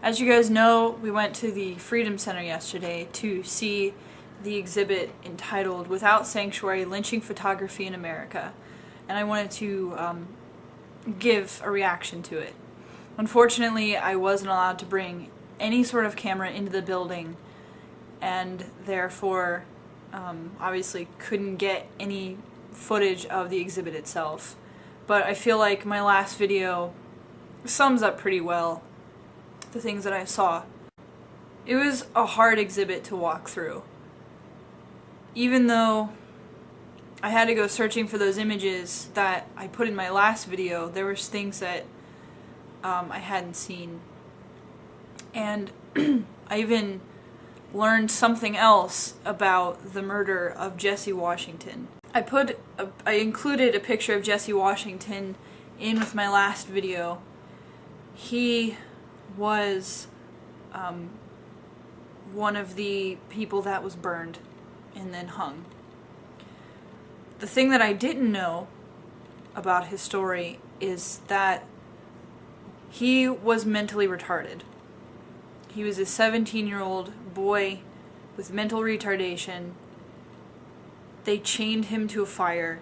As you guys know, we went to the Freedom Center yesterday to see the exhibit entitled "Without Sanctuary, Lynching Photography in America," and I wanted to give a reaction to it. Unfortunately, I wasn't allowed to bring any sort of camera into the building, and therefore obviously couldn't get any footage of the exhibit itself. But I feel like my last video sums up pretty well the things that I saw. It was a hard exhibit to walk through. Even though I had to go searching for those images that I put in my last video, there was things that I hadn't seen. And I even learned something else about the murder of Jesse Washington. I included a picture of Jesse Washington in with my last video. He was one of the people that was burned and then hung. The thing that I didn't know about his story is that he was mentally retarded. He was a 17-year-old boy with mental retardation. They chained him to a fire,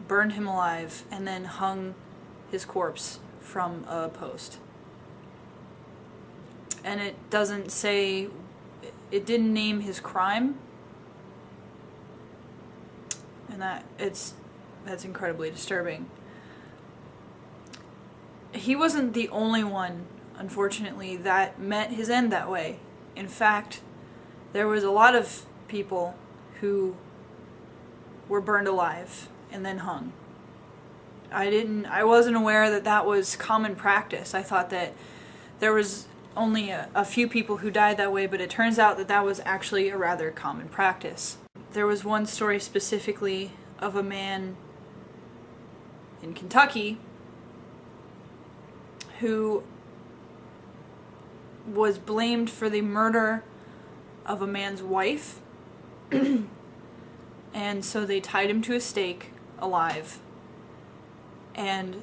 burned him alive, and then hung his corpse from a post. And it doesn't say, it didn't name his crime, and that's incredibly disturbing. He wasn't the only one, unfortunately, that met his end that way. In fact, there was a lot of people who were burned alive and then hung. I wasn't aware that that was common practice. I thought that there was only a few people who died that way, but it turns out that that was actually a rather common practice. There was one story specifically of a man in Kentucky who was blamed for the murder of a man's wife, and so they tied him to a stake alive and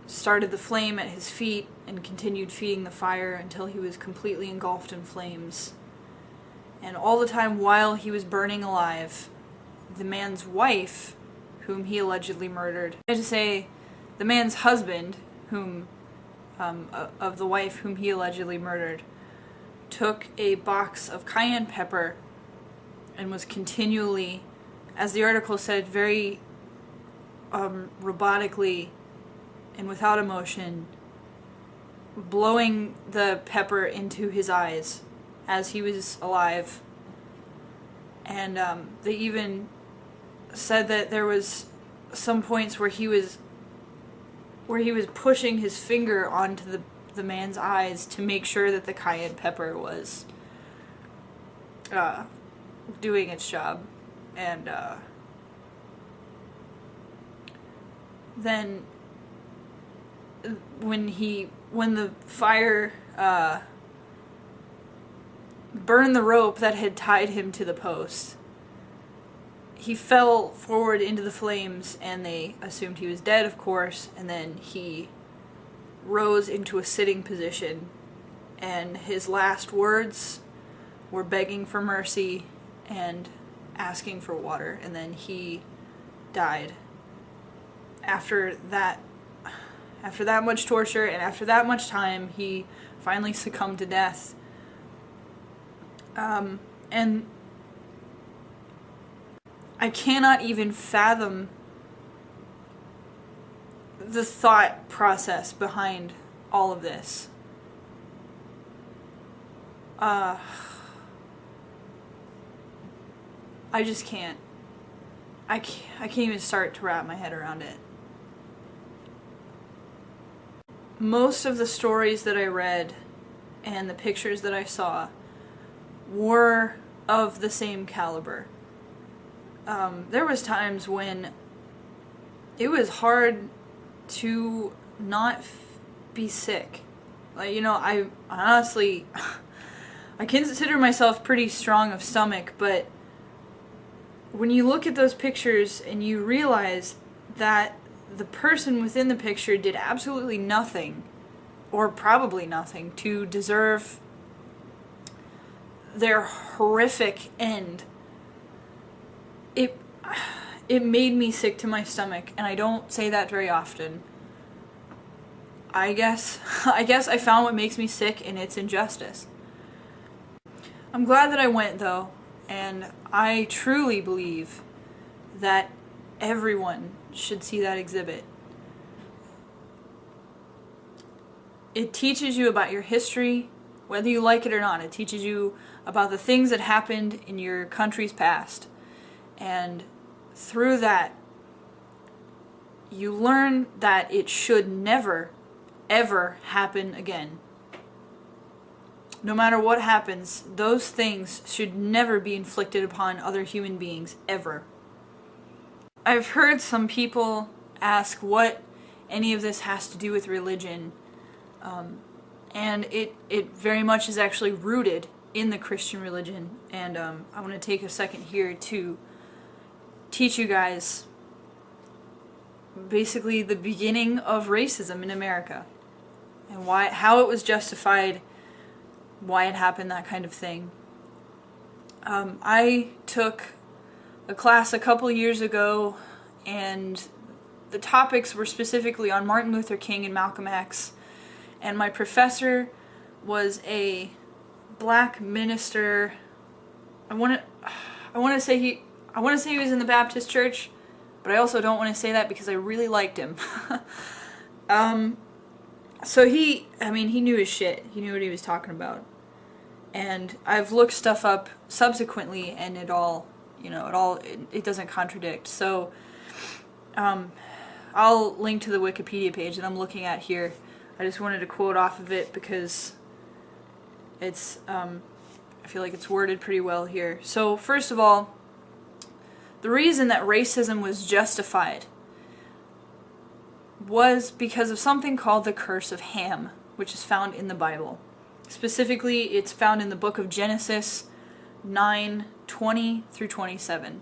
started the flame at his feet and continued feeding the fire until he was completely engulfed in flames. And all the time while he was burning alive, the man's wife, whom he allegedly murdered, I had to say the man's husband, of the wife whom he allegedly murdered, took a box of cayenne pepper and was continually, as the article said, very robotically and without emotion, blowing the pepper into his eyes as he was alive. And they even said that there was some points where he was pushing his finger onto the man's eyes to make sure that the cayenne pepper was doing its job. And then when the fire burned the rope that had tied him to the post, he fell forward into the flames, and they assumed he was dead, of course, and then he rose into a sitting position, and his last words were begging for mercy and asking for water, and then he died. After that much torture and after that much time, he finally succumbed to death. And I cannot even fathom the thought process behind all of this. I just can't. I can't even start to wrap my head around it. Most of the stories that I read and the pictures that I saw were of the same caliber. There was times when it was hard to not be sick. Like, you know, I honestly, I consider myself pretty strong of stomach, but when you look at those pictures and you realize that the person within the picture did absolutely nothing, or probably nothing, to deserve their horrific end, it made me sick to my stomach, and I don't say that very often. I guess I found what makes me sick, and it's injustice. I'm glad that I went, though, and I truly believe that everyone should see that exhibit. It teaches you about your history, whether you like it or not. It teaches you about the things that happened in your country's past. And through that, you learn that it should never, ever happen again. No matter what happens, those things should never be inflicted upon other human beings, ever. I've heard some people ask what any of this has to do with religion, and it very much is actually rooted in the Christian religion, and I want to take a second here to teach you guys basically the beginning of racism in America, and how it was justified, why it happened, that kind of thing. I took a class a couple years ago, and the topics were specifically on Martin Luther King and Malcolm X, and my professor was a black minister. I want to say he was in the Baptist church, but I also don't want to say that because I really liked him. So he knew his shit. He knew what he was talking about. And I've looked stuff up subsequently, and it doesn't contradict. So I'll link to the Wikipedia page that I'm looking at here. I just wanted to quote off of it because it's I feel like it's worded pretty well here. So first of all, the reason that racism was justified was because of something called the curse of Ham, which is found in the Bible. Specifically, it's found in the book of Genesis 9:20 through 27.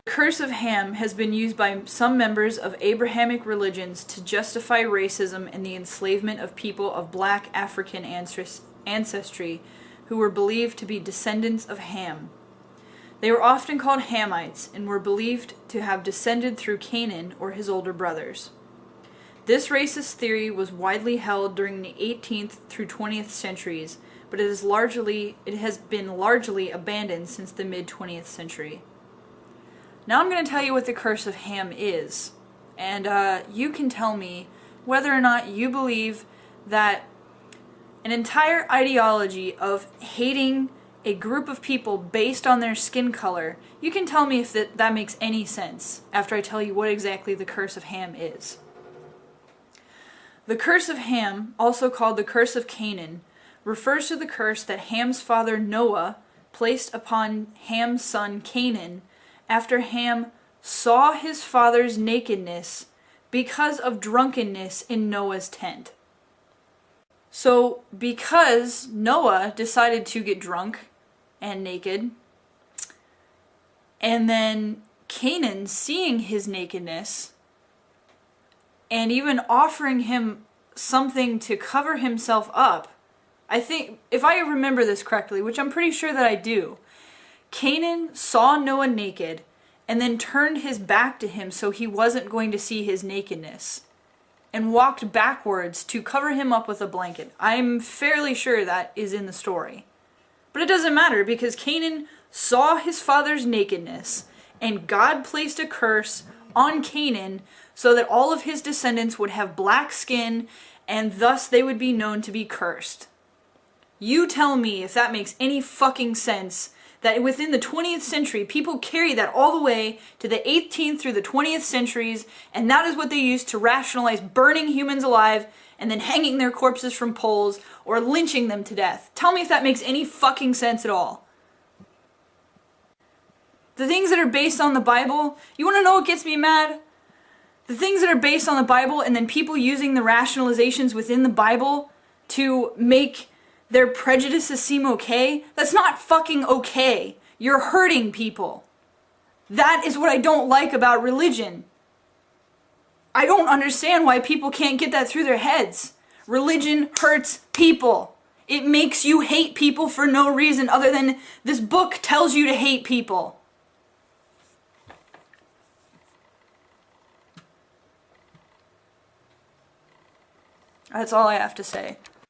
The curse of Ham has been used by some members of Abrahamic religions to justify racism and the enslavement of people of black African ancestry who were believed to be descendants of Ham. They were often called Hamites and were believed to have descended through Canaan or his older brothers. This racist theory was widely held during the 18th through 20th centuries, but it has been largely abandoned since the mid-20th century. Now I'm going to tell you what the curse of Ham is, and you can tell me whether or not you believe that an entire ideology of hating a group of people based on their skin color, you can tell me if that makes any sense after I tell you what exactly the curse of Ham is. The curse of Ham, also called the curse of Canaan, refers to the curse that Ham's father Noah placed upon Ham's son Canaan after Ham saw his father's nakedness because of drunkenness in Noah's tent. So, because Noah decided to get drunk and naked, and then Canaan seeing his nakedness, and even offering him something to cover himself up, I think, if I remember this correctly, which I'm pretty sure that I do, Canaan saw Noah naked and then turned his back to him so he wasn't going to see his nakedness, and walked backwards to cover him up with a blanket. I'm fairly sure that is in the story. But it doesn't matter, because Canaan saw his father's nakedness, and God placed a curse on Canaan so that all of his descendants would have black skin, and thus they would be known to be cursed. You tell me if that makes any fucking sense, that within the 20th century, people carry that all the way to the 18th through the 20th centuries, and that is what they used to rationalize burning humans alive and then hanging their corpses from poles or lynching them to death. Tell me if that makes any fucking sense at all. The things that are based on the Bible, you want to know what gets me mad? The things that are based on the Bible and then people using the rationalizations within the Bible to make their prejudices seem okay, that's not fucking okay. You're hurting people. That is what I don't like about religion. I don't understand why people can't get that through their heads. Religion hurts people. It makes you hate people for no reason other than this book tells you to hate people. That's all I have to say.